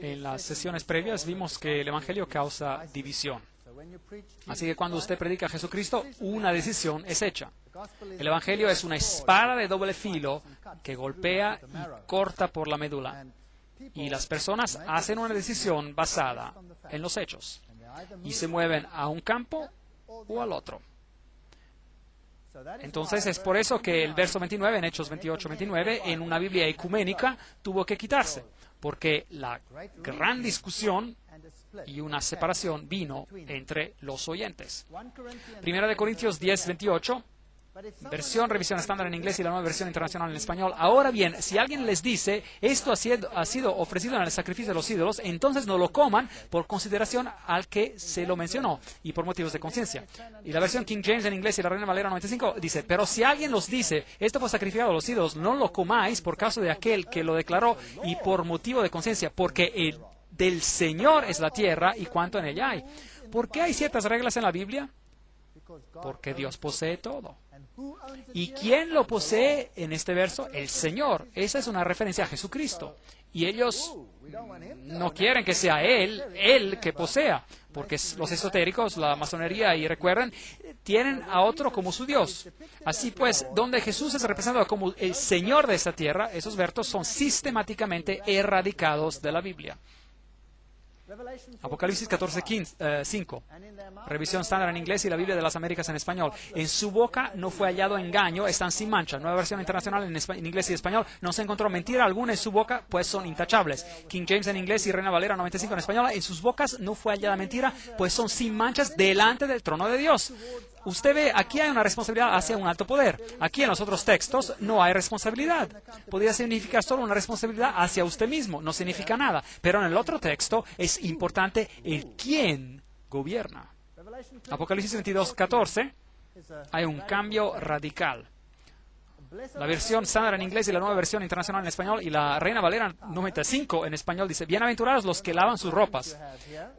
En las sesiones previas vimos que el Evangelio causa división. Así que cuando usted predica a Jesucristo, una decisión es hecha. El Evangelio es una espada de doble filo que golpea y corta por la médula. Y las personas hacen una decisión basada en los hechos. Y se mueven a un campo o al otro. Entonces es por eso que el verso 29 en Hechos 28-29 en una Biblia ecuménica tuvo que quitarse, porque la gran discusión y una separación vino entre los oyentes. Primera de Corintios 10-28, versión revisión estándar en inglés y la nueva versión internacional en español. Ahora bien, si alguien les dice, esto ha sido ofrecido en el sacrificio de los ídolos, entonces no lo coman por consideración al que se lo mencionó y por motivos de conciencia. Y la versión King James en inglés y la Reina Valera 95 dice, pero si alguien los dice, esto fue sacrificado a los ídolos, no lo comáis por causa de aquel que lo declaró y por motivo de conciencia, porque del Señor es la tierra y cuanto en ella hay. ¿Por qué hay ciertas reglas en la Biblia? Porque Dios posee todo. ¿Y quién lo posee en este verso? El Señor. Esa es una referencia a Jesucristo. Y ellos no quieren que sea Él que posea, porque los esotéricos, la masonería, y recuerden, tienen a otro como su Dios. Así pues, donde Jesús es representado como el Señor de esta tierra, esos versos son sistemáticamente erradicados de la Biblia. Apocalipsis 14:5, revisión estándar en inglés y la Biblia de las Américas en español. En su boca no fue hallado engaño, están sin mancha. Nueva versión internacional en inglés y español. No se encontró mentira alguna en su boca, pues son intachables. King James en inglés y Reina Valera 95 en español. En sus bocas no fue hallada mentira, pues son sin manchas delante del trono de Dios. Usted ve, aquí hay una responsabilidad hacia un alto poder. Aquí en los otros textos no hay responsabilidad. Podría significar solo una responsabilidad hacia usted mismo, no significa nada. Pero en el otro texto es importante el quién gobierna. Apocalipsis 22:14, hay un cambio radical. La versión estándar en inglés y la nueva versión internacional en español y la Reina Valera 95 en español dice, bienaventurados los que lavan sus ropas.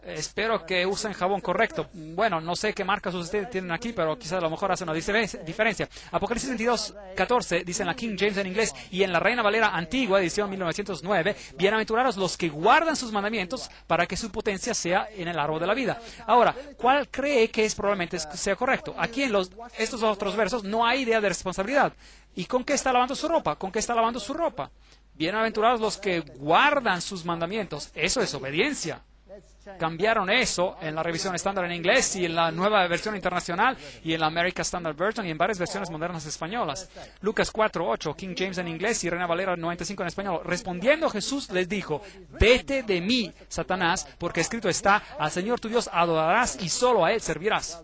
Espero que usen jabón correcto. Bueno, no sé qué marcas ustedes tienen aquí, pero quizás a lo mejor hace una diferencia. Apocalipsis 22:14 dice en la King James en inglés y en la Reina Valera antigua, edición 1909, bienaventurados los que guardan sus mandamientos para que su potencia sea en el árbol de la vida. Ahora, ¿cuál cree que probablemente sea correcto? Aquí en estos otros versos no hay idea de responsabilidad. ¿Y con qué está lavando su ropa? ¿Con qué está lavando su ropa? Bienaventurados los que guardan sus mandamientos. Eso es obediencia. Cambiaron eso en la revisión estándar en inglés y en la nueva versión internacional y en la American Standard Version y en varias versiones modernas españolas. Lucas 4:8, King James en inglés y Reina Valera 95 en español. Respondiendo Jesús les dijo, vete de mí, Satanás, porque escrito está, al Señor tu Dios adorarás y solo a Él servirás.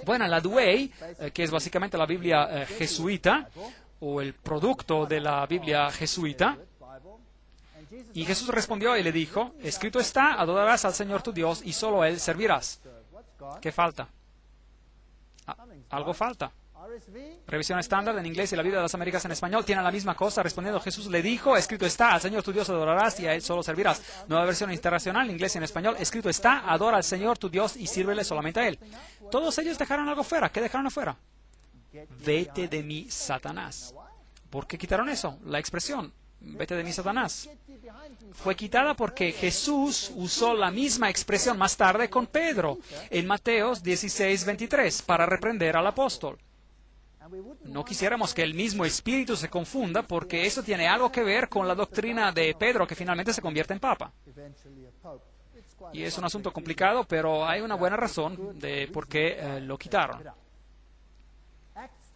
Bueno, la Douay, que es básicamente la Biblia jesuita, o el producto de la Biblia jesuita, Y Jesús respondió y le dijo, escrito está, adorarás al Señor tu Dios y solo a Él servirás. ¿Qué falta? Algo falta. Revisión estándar en inglés y la Biblia de las Américas en español tiene la misma cosa. Respondiendo, Jesús le dijo, escrito está, al Señor tu Dios adorarás y a Él solo servirás. Nueva versión internacional en inglés y en español, escrito está, adora al Señor tu Dios y sírvele solamente a Él. Todos ellos dejaron algo fuera. ¿Qué dejaron afuera? Vete de mí, Satanás. ¿Por qué quitaron eso? La expresión, vete de mí, Satanás, fue quitada porque Jesús usó la misma expresión más tarde con Pedro en Mateo 16:23 para reprender al apóstol. No quisiéramos que el mismo espíritu se confunda porque eso tiene algo que ver con la doctrina de Pedro que finalmente se convierte en papa. Y es un asunto complicado, pero hay una buena razón de por qué lo quitaron.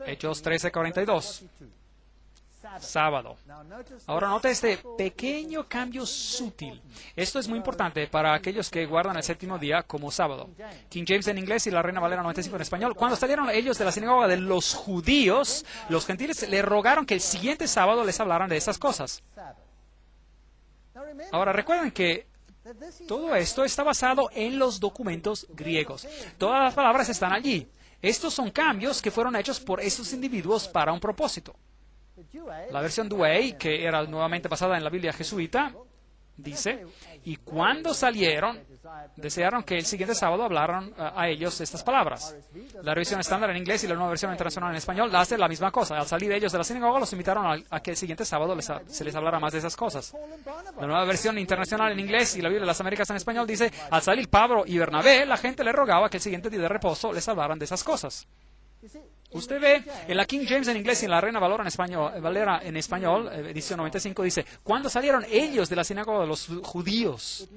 Hechos 13:42. Sábado. Ahora nota este pequeño cambio sutil. Esto es muy importante para aquellos que guardan el séptimo día como sábado. King James en inglés y la Reina Valera 95 en español. Cuando salieron ellos de la sinagoga de los judíos, los gentiles le rogaron que el siguiente sábado les hablaran de estas cosas. Ahora recuerden que todo esto está basado en los documentos griegos. Todas las palabras están allí. Estos son cambios que fueron hechos por estos individuos para un propósito. La versión Douay, que era nuevamente basada en la Biblia jesuita, dice, y cuando salieron, desearon que el siguiente sábado hablaran a ellos estas palabras. La revisión estándar en inglés y la nueva versión internacional en español hace la misma cosa. Al salir ellos de la sinagoga, los invitaron a que el siguiente sábado se les hablara más de esas cosas. La nueva versión internacional en inglés y la Biblia de las Américas en español dice, al salir Pablo y Bernabé, la gente le rogaba que el siguiente día de reposo les hablaran de esas cosas. Usted ve en la King James en inglés y en la Reina Valera en español, edición 95, dice, cuando salieron ellos de la sinagoga de los judíos.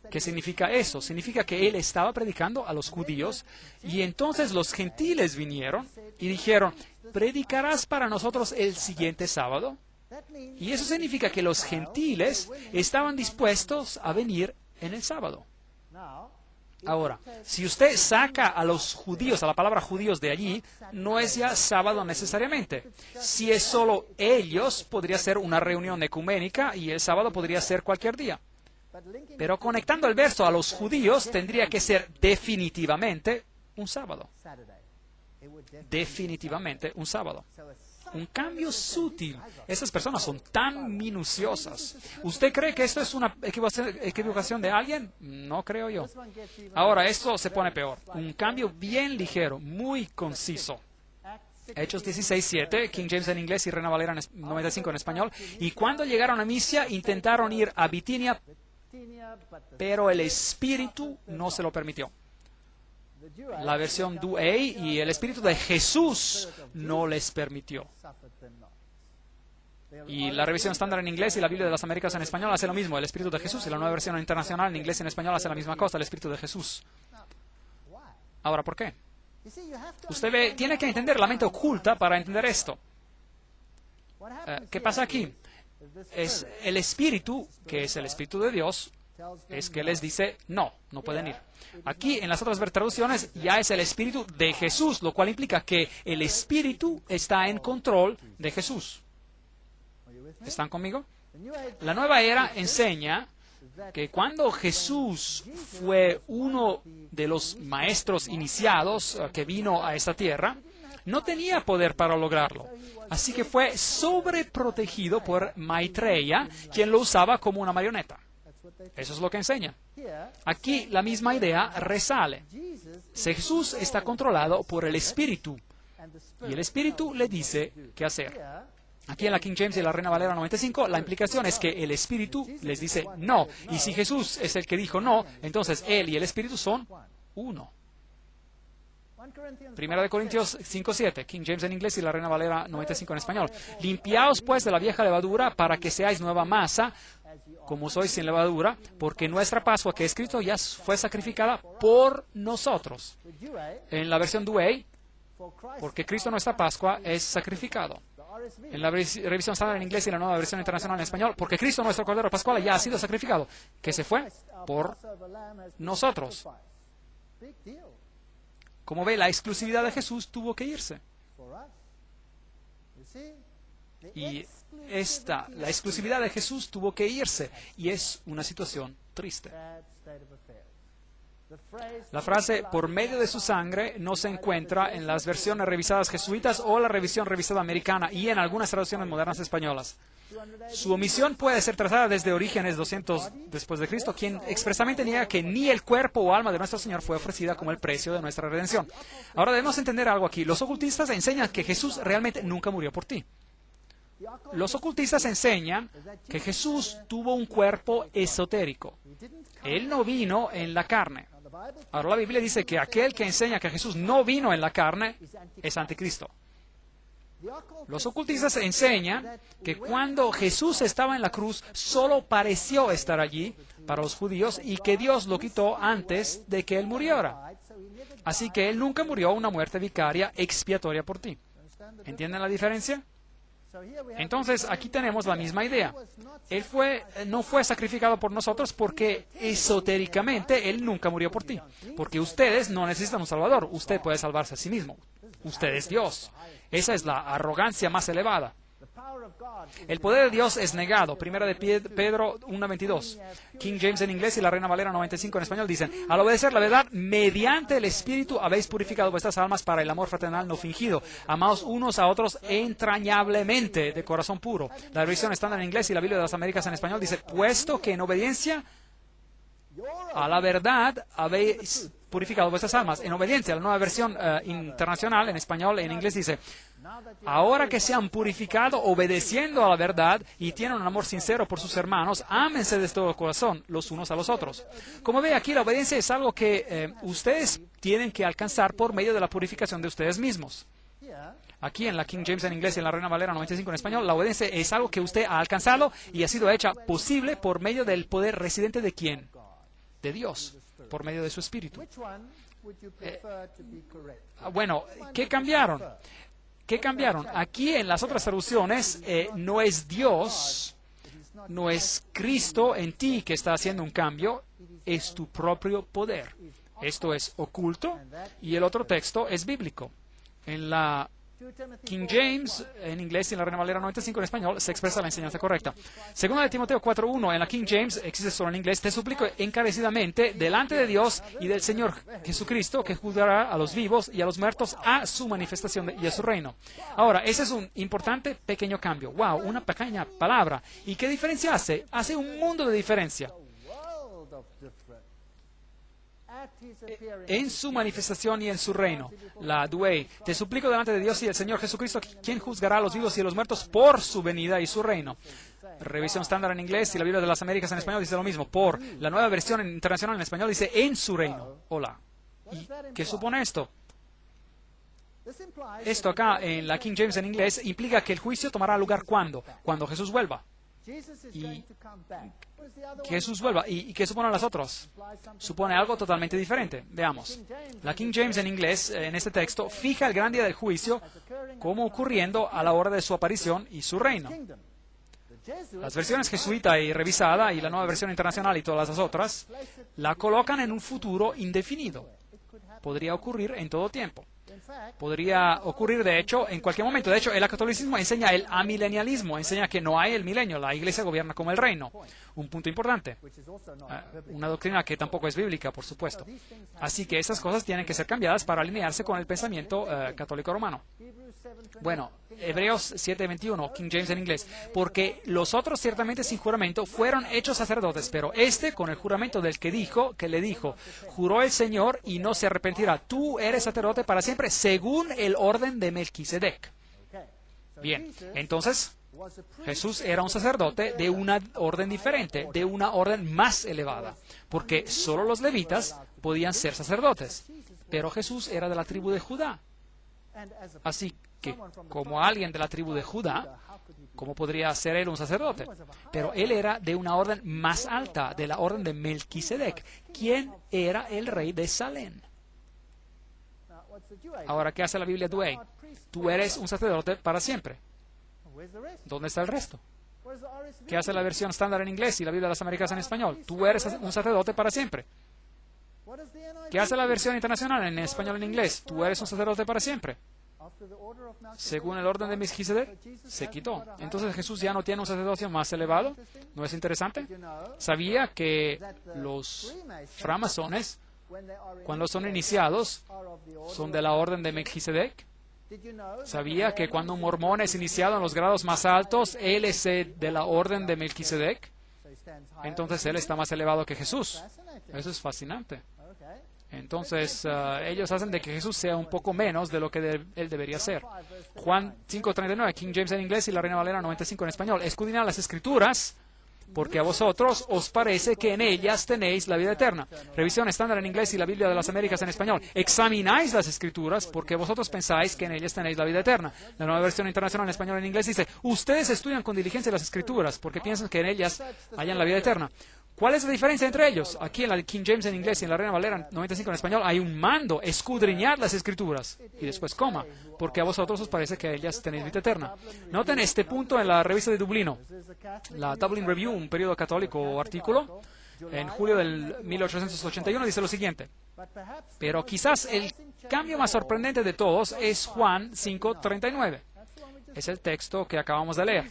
¿Qué significa eso? Significa que él estaba predicando a los judíos y entonces los gentiles vinieron y dijeron, ¿predicarás para nosotros el siguiente sábado? Y eso significa que los gentiles estaban dispuestos a venir en el sábado. Ahora, si usted saca a los judíos, a la palabra judíos de allí, no es ya sábado necesariamente. Si es solo ellos, podría ser una reunión ecuménica y el sábado podría ser cualquier día. Pero conectando el verso a los judíos, tendría que ser definitivamente un sábado. Definitivamente un sábado. Un cambio sutil. Esas personas son tan minuciosas. ¿Usted cree que esto es una equivocación de alguien? No creo yo. Ahora, esto se pone peor. Un cambio bien ligero, muy conciso. Hechos 16:7, King James en inglés y Reina Valera 95 en español. Y cuando llegaron a Misia, intentaron ir a Bitinia, pero el Espíritu no se lo permitió. La versión Douay y el Espíritu de Jesús no les permitió. Y la revisión estándar en inglés y la Biblia de las Américas en español hace lo mismo, el Espíritu de Jesús. Y la nueva versión internacional en inglés y en español hace la misma cosa, el Espíritu de Jesús. Ahora, ¿por qué? Usted tiene que entender la mente oculta para entender esto. ¿Qué pasa aquí? Es el Espíritu, que es el Espíritu de Dios, es que les dice, no pueden ir. Aquí, en las otras traducciones, ya es el Espíritu de Jesús, lo cual implica que el Espíritu está en control de Jesús. ¿Están conmigo? La nueva era enseña que cuando Jesús fue uno de los maestros iniciados que vino a esta tierra, no tenía poder para lograrlo. Así que fue sobreprotegido por Maitreya, quien lo usaba como una marioneta. Eso es lo que enseña. Aquí la misma idea resale. Jesús está controlado por el Espíritu y el Espíritu le dice qué hacer. Aquí en la King James y la Reina Valera 95, la implicación es que el Espíritu les dice no. Y si Jesús es el que dijo no, entonces Él y el Espíritu son uno. 1 Corintios 5:7, King James en inglés y la Reina Valera 95 en español. Limpiaos pues de la vieja levadura para que seáis nueva masa, como sois sin levadura, porque nuestra Pascua, que es Cristo, ya fue sacrificada por nosotros. En la versión Douay, porque Cristo nuestra Pascua es sacrificado. En la revisión estándar en inglés y la nueva versión internacional en español, porque Cristo nuestro Cordero Pascual ya ha sido sacrificado, que se fue por nosotros. Como ve, la exclusividad de Jesús tuvo que irse. Y la exclusividad de Jesús tuvo que irse, y es una situación triste. La frase "por medio de su sangre" no se encuentra en las versiones revisadas jesuitas o la revisión revisada americana y en algunas traducciones modernas españolas. Su omisión puede ser trazada desde Orígenes 200 después de Cristo, quien expresamente niega que ni el cuerpo o alma de nuestro Señor fue ofrecida como el precio de nuestra redención. Ahora debemos entender algo aquí. Los ocultistas enseñan que Jesús realmente nunca murió por ti. Los ocultistas enseñan que Jesús tuvo un cuerpo esotérico. Él no vino en la carne. Ahora la Biblia dice que aquel que enseña que Jesús no vino en la carne es anticristo. Los ocultistas enseñan que cuando Jesús estaba en la cruz, solo pareció estar allí para los judíos y que Dios lo quitó antes de que Él muriera. Así que Él nunca murió una muerte vicaria expiatoria por ti. ¿Entienden la diferencia? Entonces, aquí tenemos la misma idea. Él no fue sacrificado por nosotros porque esotéricamente Él nunca murió por ti. Porque ustedes no necesitan un Salvador. Usted puede salvarse a sí mismo. Usted es Dios. Esa es la arrogancia más elevada. El poder de Dios es negado. Primera de Pedro 1:22. King James en inglés y la Reina Valera 95 en español dicen: al obedecer la verdad, mediante el Espíritu habéis purificado vuestras almas para el amor fraternal no fingido. Amaos unos a otros entrañablemente, de corazón puro. La versión estándar en inglés y la Biblia de las Américas en español dice: puesto que en obediencia a la verdad habéis purificado vuestras almas. En obediencia, la nueva versión internacional en español, en inglés dice: ahora que se han purificado obedeciendo a la verdad y tienen un amor sincero por sus hermanos, ámense de todo corazón los unos a los otros. Como ve aquí, la obediencia es algo que ustedes tienen que alcanzar por medio de la purificación de ustedes mismos. Aquí en la King James en inglés y en la Reina Valera 95 en español, la obediencia es algo que usted ha alcanzado y ha sido hecha posible por medio del poder residente ¿de quién? De Dios, por medio de su Espíritu. Bueno, ¿qué cambiaron? ¿Qué cambiaron? Aquí en las otras traducciones no es Dios, no es Cristo en ti que está haciendo un cambio, es tu propio poder. Esto es oculto y el otro texto es bíblico. En la King James en inglés y en la Reina Valera 95 en español se expresa la enseñanza correcta. Segunda de Timoteo 4:1 en la King James existe solo en inglés: te suplico encarecidamente delante de Dios y del Señor Jesucristo, que juzgará a los vivos y a los muertos a su manifestación y a su reino. Ahora, ese es un importante pequeño cambio. ¡Wow! Una pequeña palabra. ¿Y qué diferencia hace? Hace un mundo de diferencia. En su manifestación y en su reino. La Douay: te suplico delante de Dios y del Señor Jesucristo, quien juzgará a los vivos y a los muertos por su venida y su reino. Revisión estándar en inglés y la Biblia de las Américas en español dice lo mismo. Por la nueva versión internacional en español dice en su reino. Hola. ¿Y qué supone esto? Esto acá en la King James en inglés implica que el juicio tomará lugar ¿cuándo? Cuando Jesús vuelva. Y Jesús vuelva. ¿Y qué suponen las otras? Supone algo totalmente diferente. Veamos. La King James en inglés, en este texto, fija el gran día del juicio como ocurriendo a la hora de su aparición y su reino. Las versiones jesuita y revisada y la nueva versión internacional y todas las otras la colocan en un futuro indefinido. Podría ocurrir en todo tiempo. Podría ocurrir, de hecho, en cualquier momento. De hecho, el catolicismo enseña el amilenialismo, enseña que no hay el milenio, la Iglesia gobierna como el reino. Un punto importante. Una doctrina que tampoco es bíblica, por supuesto. Así que esas cosas tienen que ser cambiadas para alinearse con el pensamiento católico romano. Bueno, Hebreos 7:21, King James en inglés. Porque los otros ciertamente sin juramento fueron hechos sacerdotes, pero este con el juramento del que le dijo, juró el Señor y no se arrepentirá. Tú eres sacerdote para siempre, según el orden de Melquisedec. Bien, entonces Jesús era un sacerdote de una orden diferente, de una orden más elevada, porque solo los levitas podían ser sacerdotes, pero Jesús era de la tribu de Judá. Así que, como alguien de la tribu de Judá, ¿cómo podría ser él un sacerdote? Pero él era de una orden más alta, de la orden de Melquisedec, quien era el rey de Salem. Ahora, ¿qué hace la Biblia Douay? Tú eres un sacerdote para siempre. ¿Dónde está el resto? ¿Qué hace la versión estándar en inglés y la Biblia de las Américas en español? Tú eres un sacerdote para siempre. ¿Qué hace la versión internacional en español en inglés? Tú eres un sacerdote para siempre. según el orden de Melquisedec, se quitó. Entonces Jesús ya no tiene un sacerdocio más elevado. ¿No es interesante? ¿Sabía que los framasones, cuando son iniciados, son de la orden de Melquisedec? ¿Sabía que cuando un mormón es iniciado en los grados más altos, él es de la orden de Melquisedec? Entonces él está más elevado que Jesús. Eso es fascinante. Entonces ellos hacen de que Jesús sea un poco menos de lo que él debería ser. Juan 5:39, King James en inglés y la Reina Valera 95 en español. Escudriñad las Escrituras, porque a vosotros os parece que en ellas tenéis la vida eterna. Revisión estándar en inglés y la Biblia de las Américas en español. Examináis las Escrituras, porque vosotros pensáis que en ellas tenéis la vida eterna. La Nueva Versión Internacional en español en inglés dice, ustedes estudian con diligencia las Escrituras, porque piensan que en ellas hayan la vida eterna. ¿Cuál es la diferencia entre ellos? Aquí en la King James en inglés y en la Reina Valera 95 en español hay un mando, escudriñar las Escrituras. Y después coma, porque a vosotros os parece que ellas tenéis vida eterna. Noten este punto en la revista de Dublino. La Dublin Review, un periódico católico artículo, en julio del 1881 dice lo siguiente. Pero quizás el cambio más sorprendente de todos es Juan 5:39. Es el texto que acabamos de leer.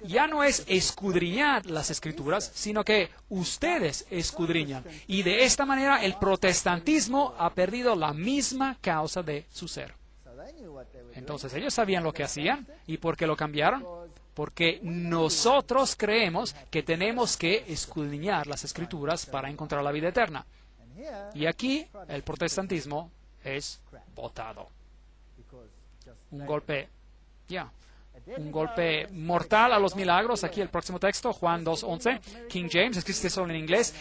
Ya no es escudriñar las Escrituras, sino que ustedes escudriñan. Y de esta manera el protestantismo ha perdido la misma causa de su ser. Entonces ellos sabían lo que hacían. ¿Y por qué lo cambiaron? Porque nosotros creemos que tenemos que escudriñar las Escrituras para encontrar la vida eterna. Y aquí el protestantismo es botado. Un golpe mortal a los milagros. Aquí el próximo texto, Juan 2:11, King James, escrito solo en inglés.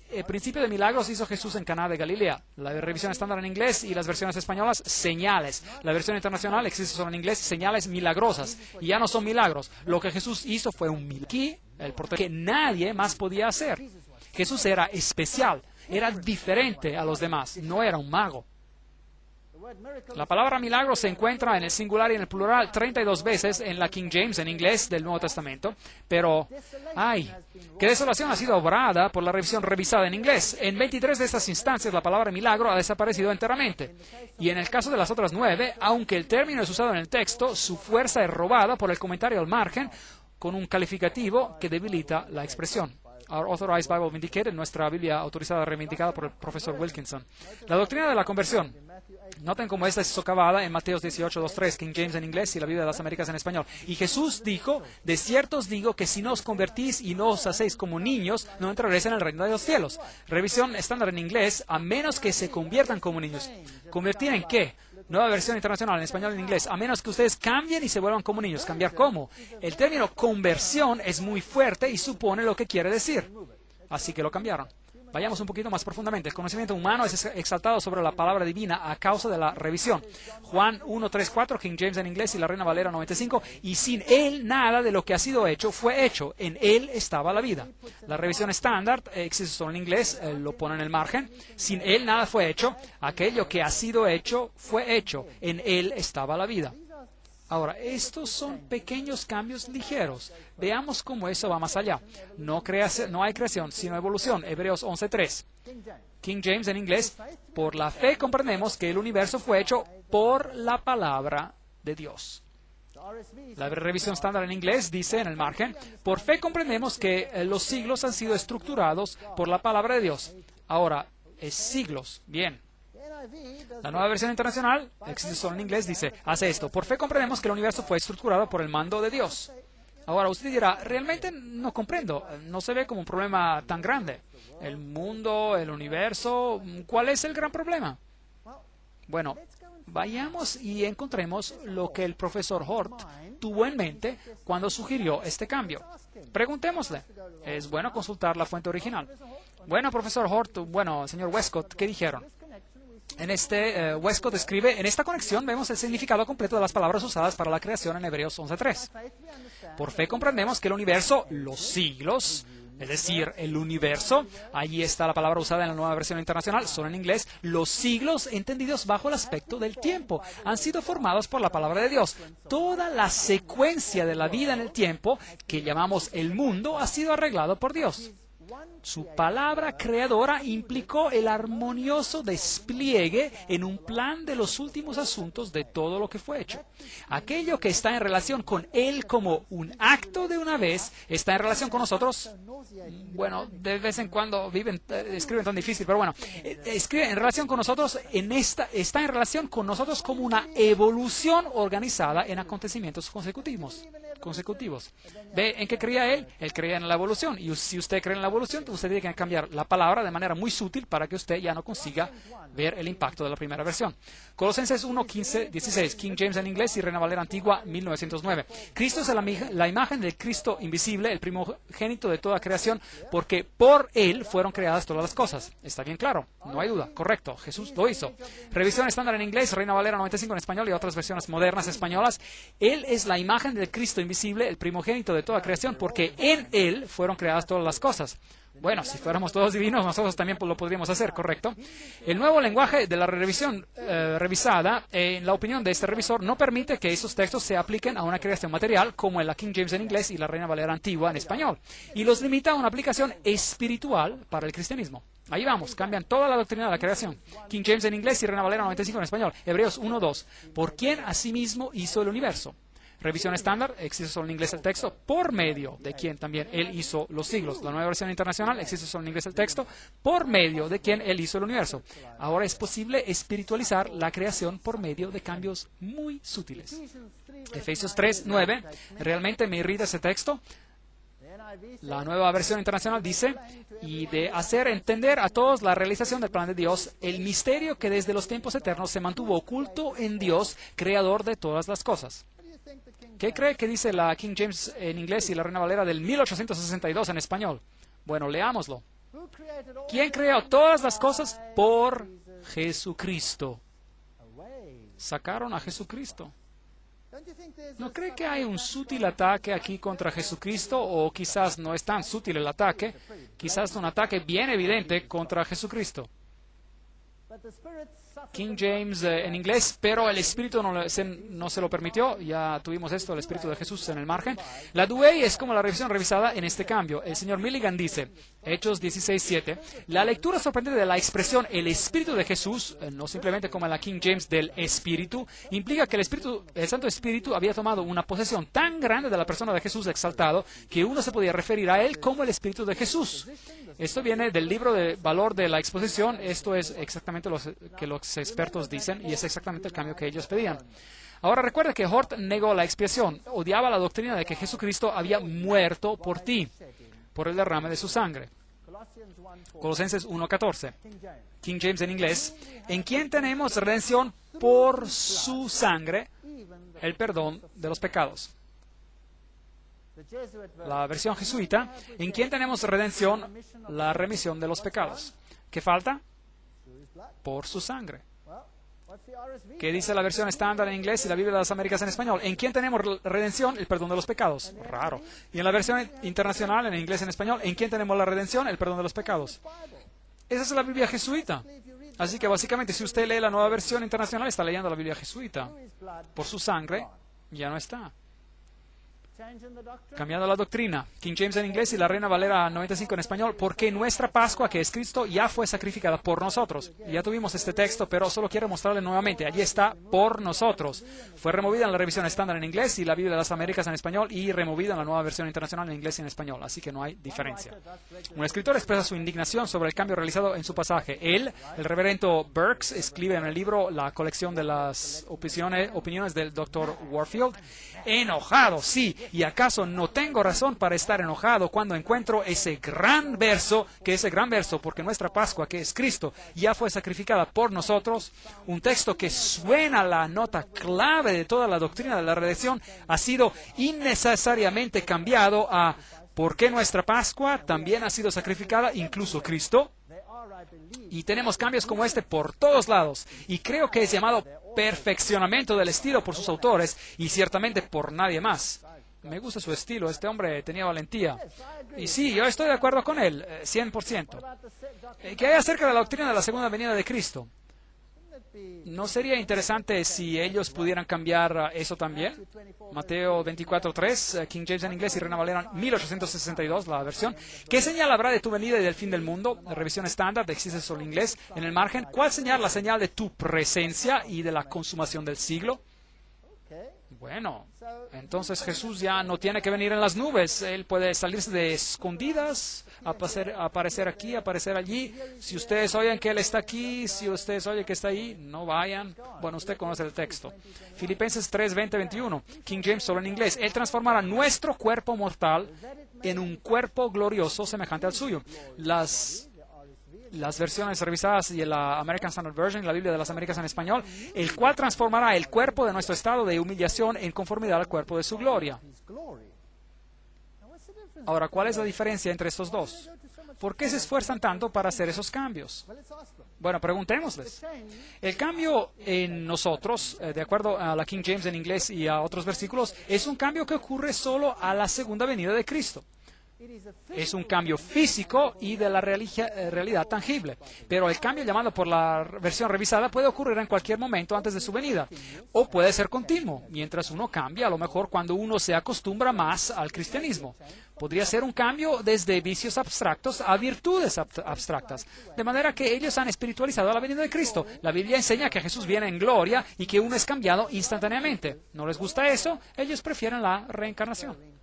El principio de milagros hizo Jesús en Caná de Galilea. La revisión estándar en inglés y las versiones españolas, señales. La versión internacional existe solo en inglés, señales milagrosas. Y ya no son milagros. Lo que Jesús hizo fue un milagro. Aquí, el que nadie más podía hacer. Jesús era especial, era diferente a los demás, no era un mago. La palabra milagro se encuentra en el singular y en el plural 32 veces en la King James en inglés del Nuevo Testamento, pero qué desolación ha sido obrada por la revisión revisada en inglés. En 23 de estas instancias la palabra milagro ha desaparecido enteramente. Y en el caso de las otras 9, aunque el término es usado en el texto, su fuerza es robada por el comentario al margen con un calificativo que debilita la expresión. Our Authorized Bible Vindicated, nuestra Biblia autorizada reivindicada por el profesor Wilkinson. La doctrina de la conversión. Noten cómo esta es socavada en Mateo 18:2-3, King James en inglés y la Biblia de las Américas en español. Y Jesús dijo, de cierto os digo que si no os convertís y no os hacéis como niños, no entraréis en el reino de los cielos. Revisión estándar en inglés, a menos que se conviertan como niños. ¿Convertir en qué? Nueva versión internacional en español y en inglés. A menos que ustedes cambien y se vuelvan como niños. ¿Cambiar cómo? El término conversión es muy fuerte y supone lo que quiere decir. Así que lo cambiaron. Vayamos un poquito más profundamente. El conocimiento humano es exaltado sobre la palabra divina a causa de la revisión. Juan 1:3-4, King James en inglés y la Reina Valera 95. Y sin Él nada de lo que ha sido hecho fue hecho. En Él estaba la vida. La revisión estándar, existe solo en inglés, lo pone en el margen. Sin Él nada fue hecho. Aquello que ha sido hecho fue hecho. En Él estaba la vida. Ahora, estos son pequeños cambios ligeros. Veamos cómo eso va más allá. No hay creación, sino evolución. Hebreos 11:3. King James en inglés. Por la fe comprendemos que el universo fue hecho por la palabra de Dios. La revisión estándar en inglés dice en el margen, por fe comprendemos que los siglos han sido estructurados por la palabra de Dios. Ahora, es siglos. Bien. La Nueva Versión Internacional, existe solo en inglés, dice, hace esto. Por fe comprendemos que el universo fue estructurado por el mando de Dios. Ahora, usted dirá, realmente no comprendo. No se ve como un problema tan grande. El mundo, el universo, ¿cuál es el gran problema? Bueno, vayamos y encontremos lo que el profesor Hort tuvo en mente cuando sugirió este cambio. Preguntémosle. Es bueno consultar la fuente original. Bueno, profesor Hort, bueno, señor Westcott, ¿qué dijeron? Westcott escribe, en esta conexión vemos el significado completo de las palabras usadas para la creación en Hebreos 11:3. Por fe comprendemos que el universo, los siglos, es decir, el universo, allí está la palabra usada en la Nueva Versión Internacional, solo en inglés, los siglos entendidos bajo el aspecto del tiempo, han sido formados por la palabra de Dios. Toda la secuencia de la vida en el tiempo, que llamamos el mundo, ha sido arreglado por Dios. Su palabra creadora implicó el armonioso despliegue en un plan de los últimos asuntos de todo lo que fue hecho. Aquello que está en relación con Él como un acto de una vez, está en relación con nosotros. Bueno, de vez en cuando escriben tan difícil, pero bueno, escribe en relación con nosotros, está en relación con nosotros como una evolución organizada en acontecimientos consecutivos. ¿Ve en qué creía él? Él creía en la evolución. Y si usted cree en la evolución, usted tiene que cambiar la palabra de manera muy sutil para que usted ya no consiga ver el impacto de la primera versión. Colosenses 1, 15, 16, King James en inglés y Reina Valera Antigua, 1909. Cristo es la imagen del Cristo invisible, el primogénito de toda creación, porque por Él fueron creadas todas las cosas. Está bien claro, no hay duda, correcto, Jesús lo hizo. Revisión estándar en inglés, Reina Valera 95 en español y otras versiones modernas españolas. Él es la imagen del Cristo invisible, el primogénito de toda creación, porque en Él fueron creadas todas las cosas. Bueno, si fuéramos todos divinos, nosotros también lo podríamos hacer, ¿correcto? El nuevo lenguaje de la revisión revisada, en la opinión de este revisor, no permite que esos textos se apliquen a una creación material, como en la King James en inglés y la Reina Valera Antigua en español, y los limita a una aplicación espiritual para el cristianismo. Ahí vamos, cambian toda la doctrina de la creación. King James en inglés y Reina Valera 95 en español. Hebreos 1:2. ¿Por quién asimismo hizo el universo? Revisión estándar, existe solo en inglés el texto, por medio de quien también Él hizo los siglos. La nueva versión internacional, existe solo en inglés el texto, por medio de quien Él hizo el universo. Ahora es posible espiritualizar la creación por medio de cambios muy sutiles. Efesios 3:9, realmente me irrita ese texto. La nueva versión internacional dice, y de hacer entender a todos la realización del plan de Dios, el misterio que desde los tiempos eternos se mantuvo oculto en Dios, creador de todas las cosas. ¿Qué cree que dice la King James en inglés y la Reina Valera del 1862 en español? Bueno, leámoslo. ¿Quién creó todas las cosas? Por Jesucristo. Sacaron a Jesucristo. ¿No cree que hay un sutil ataque aquí contra Jesucristo? O quizás no es tan sutil el ataque, quizás un ataque bien evidente contra Jesucristo. King James en inglés, pero el Espíritu no se lo permitió. Ya tuvimos esto, el Espíritu de Jesús en el margen. La Douay es como la revisión revisada en este cambio. El señor Milligan dice, Hechos 16:7, la lectura sorprendente de la expresión el Espíritu de Jesús, no simplemente como en la King James del Espíritu, implica que el Santo Espíritu había tomado una posesión tan grande de la persona de Jesús exaltado que uno se podía referir a él como el Espíritu de Jesús. Esto viene del libro de valor de la exposición. Esto es exactamente lo que los expertos dicen y es exactamente el cambio que ellos pedían. Ahora recuerda que Hort negó la expiación, odiaba la doctrina de que Jesucristo había muerto por ti, por el derrame de su sangre. Colosenses 1:14, King James en inglés, en quien tenemos redención por su sangre, el perdón de los pecados. La versión jesuita, en quien tenemos redención, la remisión de los pecados. ¿Qué falta? Por su sangre. ¿Qué dice la versión estándar en inglés y la Biblia de las Américas en español? ¿En quién tenemos redención? El perdón de los pecados. Raro. Y en la versión internacional, en inglés y en español, ¿en quién tenemos la redención? El perdón de los pecados. Esa es la Biblia jesuita. Así que básicamente, si usted lee la nueva versión internacional, está leyendo la Biblia jesuita. Por su sangre, ya no está. Cambiando la doctrina, King James en inglés y la Reina Valera 95 en español, porque nuestra Pascua, que es Cristo, ya fue sacrificada por nosotros. Ya tuvimos este texto, pero solo quiero mostrarle nuevamente. Allí está, por nosotros. Fue removida en la revisión estándar en inglés y la Biblia de las Américas en español y removida en la nueva versión internacional en inglés y en español, así que no hay diferencia. Un escritor expresa su indignación sobre el cambio realizado en su pasaje. Él, el reverendo Burks, escribe en el libro la colección de las opiniones del Dr. Warfield, enojado, sí. ¿Y acaso no tengo razón para estar enojado cuando encuentro ese gran verso, porque nuestra Pascua, que es Cristo, ya fue sacrificada por nosotros? Un texto que suena la nota clave de toda la doctrina de la redención ha sido innecesariamente cambiado a porque nuestra Pascua también ha sido sacrificada, incluso Cristo. Y tenemos cambios como este por todos lados. Y creo que es llamado perfeccionamiento del estilo por sus autores y ciertamente por nadie más. Me gusta su estilo, este hombre tenía valentía. Y sí, yo estoy de acuerdo con él, 100%. ¿Qué hay acerca de la doctrina de la segunda venida de Cristo? ¿No sería interesante si ellos pudieran cambiar eso también? Mateo 24:3, King James en inglés y Reina Valera 1862, la versión. ¿Qué señal habrá de tu venida y del fin del mundo? Revisión estándar, existe solo en inglés. En el margen, ¿cuál señal? La señal de tu presencia y de la consumación del siglo. Bueno, entonces Jesús ya no tiene que venir en las nubes. Él puede salirse de escondidas, aparecer aquí, aparecer allí. Si ustedes oyen que Él está aquí, si ustedes oyen que está ahí, no vayan. Bueno, usted conoce el texto. Filipenses 3, 20, 21. King James solo en inglés. Él transformará nuestro cuerpo mortal en un cuerpo glorioso semejante al suyo. Las versiones revisadas y la American Standard Version, la Biblia de las Américas en español, el cual transformará el cuerpo de nuestro estado de humillación en conformidad al cuerpo de su gloria. Ahora, ¿cuál es la diferencia entre estos dos? ¿Por qué se esfuerzan tanto para hacer esos cambios? Bueno, preguntémosles. El cambio en nosotros, de acuerdo a la King James en inglés y a otros versículos, es un cambio que ocurre solo a la segunda venida de Cristo. Es un cambio físico y de la realidad tangible. Pero el cambio llamado por la versión revisada puede ocurrir en cualquier momento antes de su venida. O puede ser continuo, mientras uno cambia, a lo mejor cuando uno se acostumbra más al cristianismo. Podría ser un cambio desde vicios abstractos a virtudes abstractas. De manera que ellos han espiritualizado la venida de Cristo. La Biblia enseña que Jesús viene en gloria y que uno es cambiado instantáneamente. ¿No les gusta eso? Ellos prefieren la reencarnación.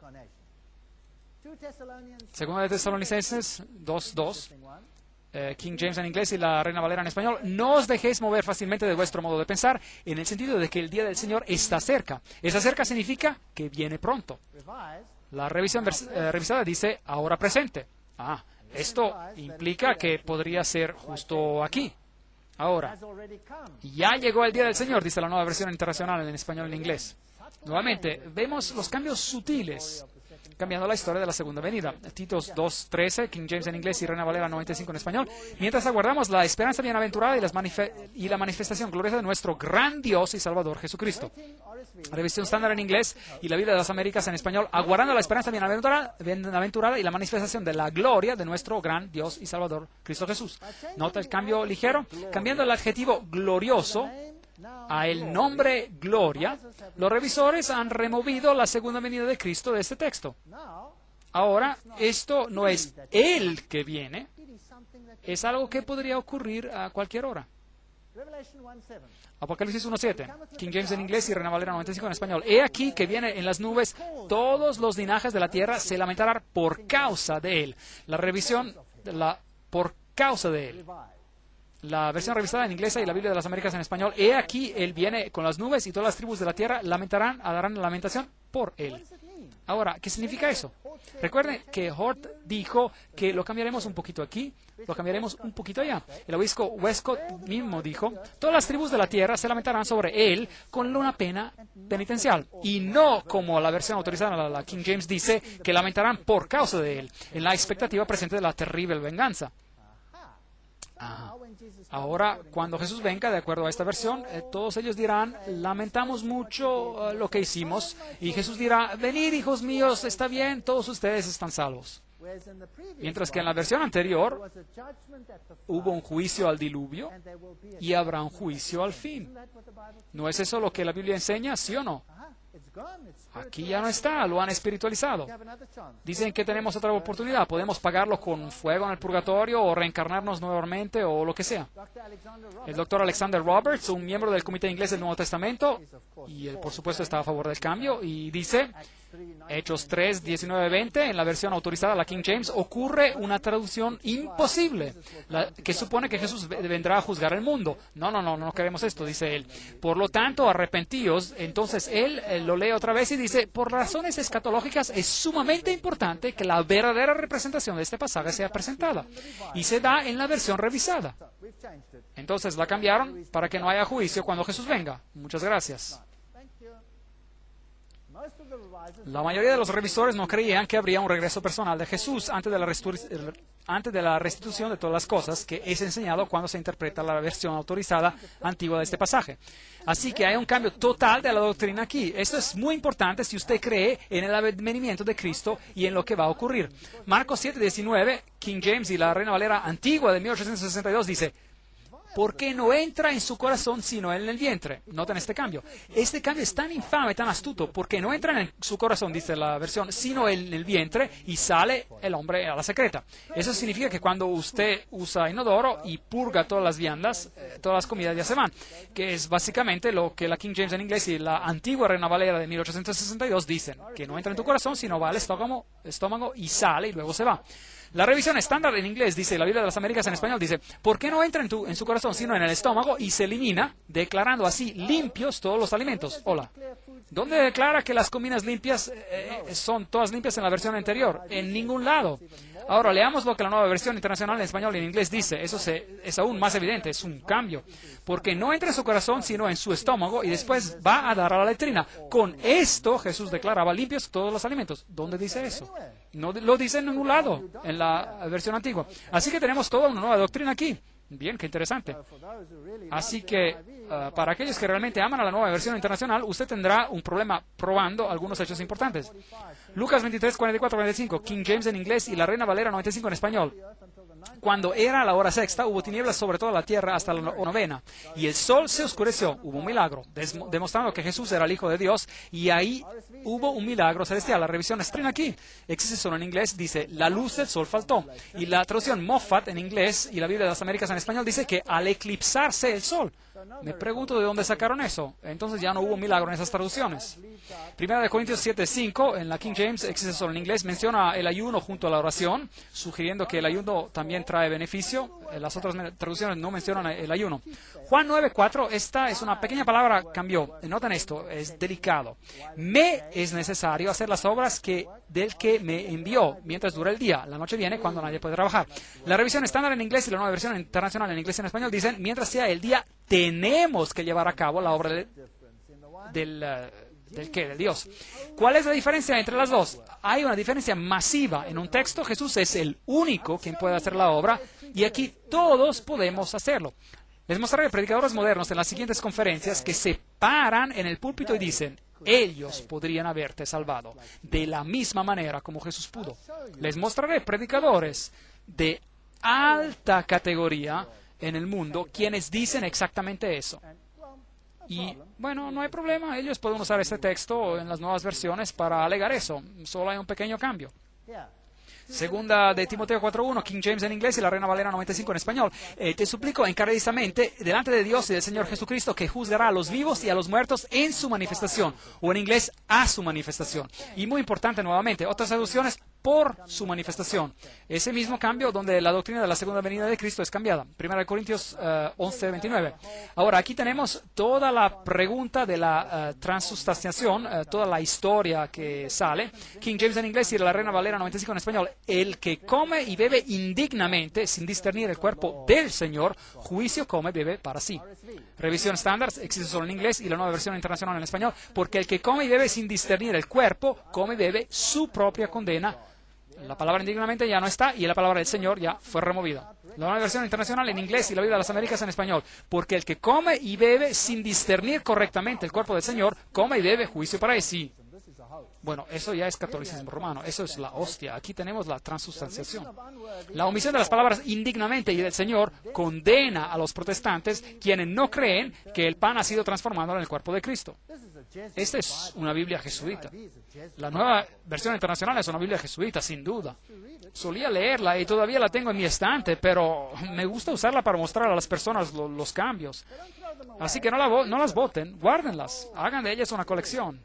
Segunda de Tesalonicenses 2:2, King James en inglés y la Reina Valera en español. No os dejéis mover fácilmente de vuestro modo de pensar, en el sentido de que el día del Señor está cerca. Esa cerca significa que viene pronto. La revisión revisada dice ahora presente. Esto implica que podría ser justo aquí. Ahora, ya llegó el día del Señor, dice la nueva versión internacional en español y en inglés. Nuevamente, vemos los cambios sutiles cambiando la historia de la segunda venida. Titos 2:13, King James en inglés y Reina Valera 95 en español. Mientras aguardamos la esperanza bienaventurada y la manifestación gloriosa de nuestro gran Dios y Salvador Jesucristo. Revisión estándar en inglés y la Biblia de las Américas en español, aguardando la esperanza bienaventurada y la manifestación de la gloria de nuestro gran Dios y Salvador Cristo Jesús. Nota el cambio ligero, cambiando el adjetivo glorioso a el nombre gloria. Los revisores han removido la segunda venida de Cristo de este texto. Ahora, esto no es Él que viene, es algo que podría ocurrir a cualquier hora. Apocalipsis 1:7, King James en inglés y Reina Valera 95 en español. He aquí que viene en las nubes, todos los linajes de la tierra se lamentarán por causa de Él. La revisión, por causa de Él. La versión revisada en inglés y la Biblia de las Américas en español. He aquí, Él viene con las nubes y todas las tribus de la tierra harán lamentación por Él. Ahora, ¿qué significa eso? Recuerden que Hort dijo que lo cambiaremos un poquito aquí, lo cambiaremos un poquito allá. El obispo Westcott mismo dijo, todas las tribus de la tierra se lamentarán sobre Él con una pena penitencial. Y no como la versión autorizada, la King James dice, que lamentarán por causa de Él, en la expectativa presente de la terrible venganza. Ahora, cuando Jesús venga, de acuerdo a esta versión, todos ellos dirán, lamentamos mucho lo que hicimos. Y Jesús dirá, venid, hijos míos, está bien, todos ustedes están salvos. Mientras que en la versión anterior hubo un juicio al diluvio y habrá un juicio al fin. ¿No es eso lo que la Biblia enseña, sí o no? Aquí ya no está, lo han espiritualizado. Dicen que tenemos otra oportunidad, podemos pagarlo con fuego en el purgatorio o reencarnarnos nuevamente o lo que sea. El doctor Alexander Roberts, un miembro del Comité Inglés del Nuevo Testamento, y él por supuesto está a favor del cambio, y dice, Hechos 3, 19, 20, en la versión autorizada, la King James, ocurre una traducción imposible, que supone que Jesús vendrá a juzgar el mundo. No queremos esto, dice él. Por lo tanto, arrepentíos. Entonces él lo lee otra vez y dice, por razones escatológicas es sumamente importante que la verdadera representación de este pasaje sea presentada. Y se da en la versión revisada. Entonces la cambiaron para que no haya juicio cuando Jesús venga. Muchas gracias. La mayoría de los revisores no creían que habría un regreso personal de Jesús antes de la restitución de todas las cosas, que es enseñado cuando se interpreta la versión autorizada antigua de este pasaje. Así que hay un cambio total de la doctrina aquí. Esto es muy importante si usted cree en el advenimiento de Cristo y en lo que va a ocurrir. Marcos 7:19, King James y la Reina Valera antigua de 1862 dice, ¿por qué no entra en su corazón sino en el vientre? Noten este cambio. Este cambio es tan infame, tan astuto, porque no entra en su corazón, dice la versión, sino en el vientre y sale el hombre a la secreta. Eso significa que cuando usted usa inodoro y purga todas las viandas, todas las comidas ya se van, que es básicamente lo que la King James en inglés y la antigua Reina Valera de 1862 dicen, que no entra en tu corazón sino va al estómago y sale y luego se va. La revisión estándar en inglés dice, la Biblia de las Américas en español dice, ¿por qué no entra en su corazón sino en el estómago y se elimina, declarando así limpios todos los alimentos? Hola. ¿Dónde declara que las comidas limpias son todas limpias en la versión anterior? En ningún lado. Ahora, leamos lo que la nueva versión internacional en español y en inglés dice. Eso es aún más evidente, es un cambio. Porque no entra en su corazón, sino en su estómago, y después va a dar a la letrina. Con esto, Jesús declaraba limpios todos los alimentos. ¿Dónde dice eso? No lo dice en ningún lado, en la versión antigua. Así que tenemos toda una nueva doctrina aquí. Bien, qué interesante. Así que, para aquellos que realmente aman a la nueva versión internacional, usted tendrá un problema probando algunos hechos importantes. Lucas 23, 44, 45, King James en inglés y la Reina Valera 95 en español. Cuando era la hora sexta, hubo tinieblas sobre toda la tierra hasta la novena, y el sol se oscureció. Hubo un milagro, demostrando que Jesús era el Hijo de Dios, y ahí hubo un milagro celestial. La revisión estrena aquí, existe solo en inglés, dice, la luz del sol faltó. Y la traducción Moffat en inglés y la Biblia de las Américas en español dice que al eclipsarse el sol. Me pregunto de dónde sacaron eso. Entonces ya no hubo milagro en esas traducciones. Primera de Corintios 7:5, en la King James, existe solo en inglés, menciona el ayuno junto a la oración, sugiriendo que el ayuno también trae beneficio. Las otras traducciones no mencionan el ayuno. Juan 9:4, esta es una pequeña palabra, cambió. Noten esto, es delicado. Me es necesario hacer las obras del que me envió mientras dura el día. La noche viene cuando nadie puede trabajar. La revisión estándar en inglés y la nueva versión internacional en inglés y en español dicen, mientras sea el día, tenemos que llevar a cabo la obra del Dios. ¿Cuál es la diferencia entre las dos? Hay una diferencia masiva. En un texto, Jesús es el único quien puede hacer la obra, y aquí todos podemos hacerlo. Les mostraré predicadores modernos en las siguientes conferencias que se paran en el púlpito y dicen, ellos podrían haberte salvado de la misma manera como Jesús pudo. Les mostraré predicadores de alta categoría en el mundo quienes dicen exactamente eso. Y, bueno, no hay problema. Ellos pueden usar este texto en las nuevas versiones para alegar eso. Solo hay un pequeño cambio. Segunda de Timoteo 4:1, King James en inglés y la Reina Valera 95 en español. Te suplico encarecidamente delante de Dios y del Señor Jesucristo, que juzgará a los vivos y a los muertos en su manifestación, o en inglés, a su manifestación. Y muy importante nuevamente, otras traducciones, por su manifestación. Ese mismo cambio donde la doctrina de la segunda venida de Cristo es cambiada. 1 Corintios 11:29. Ahora, aquí tenemos toda la pregunta de la transustanciación, toda la historia que sale. King James en inglés y la Reina Valera 95 en español. El que come y bebe indignamente, sin discernir el cuerpo del Señor, juicio come y bebe para sí. Revisión estándar, existe solo en inglés y la nueva versión internacional en español. Porque el que come y bebe sin discernir el cuerpo, come y bebe su propia condena. La palabra indignamente ya no está y la palabra del Señor ya fue removida. La nueva versión internacional en inglés y la Biblia de las Américas en español. Porque el que come y bebe sin discernir correctamente el cuerpo del Señor, come y bebe juicio para sí. Bueno, eso ya es catolicismo romano, eso es la hostia. Aquí tenemos la transustanciación. La omisión de las palabras indignamente y del Señor condena a los protestantes, quienes no creen que el pan ha sido transformado en el cuerpo de Cristo. Esta es una Biblia jesuita. La nueva versión internacional es una Biblia jesuita, sin duda. Solía leerla y todavía la tengo en mi estante, pero me gusta usarla para mostrar a las personas los cambios. Así que no las boten, guárdenlas, hagan de ellas una colección.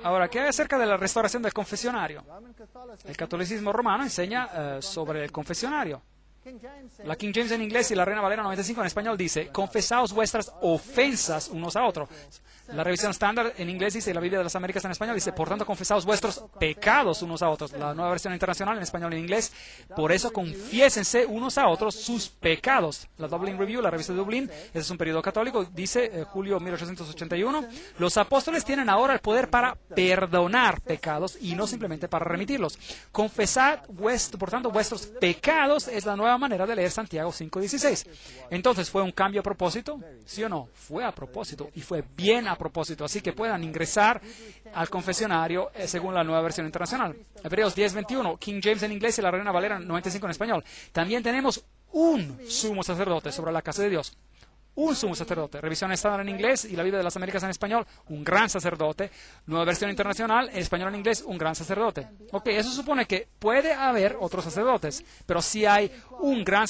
Ahora, ¿qué hay acerca de la restauración del confesionario? El catolicismo romano enseña sobre el confesionario. La King James en inglés y la Reina Valera 95 en español dice, confesaos vuestras ofensas unos a otros. La revisión estándar en inglés dice, y la Biblia de las Américas en español dice, por tanto, confesaos vuestros pecados unos a otros. La nueva versión internacional en español y en inglés, por eso confiésense unos a otros sus pecados. La Dublin Review, la revista de Dublín, ese es un periodo católico, dice julio 1881, los apóstoles tienen ahora el poder para perdonar pecados y no simplemente para remitirlos. Confesad, por tanto, vuestros pecados es la nueva manera de leer Santiago 5:16. Entonces, ¿fue un cambio a propósito? ¿Sí o no? Fue a propósito y fue bien a propósito. Así que puedan ingresar al confesionario según la nueva versión internacional. Hebreos 10:21, King James en inglés y la Reina Valera 95 en español. También tenemos un sumo sacerdote sobre la casa de Dios. Un sumo sacerdote. Revisión estándar en inglés y la Biblia de las Américas en español, un gran sacerdote. Nueva versión internacional, en español en inglés, un gran sacerdote. Ok, eso supone que puede haber otros sacerdotes, pero si hay un gran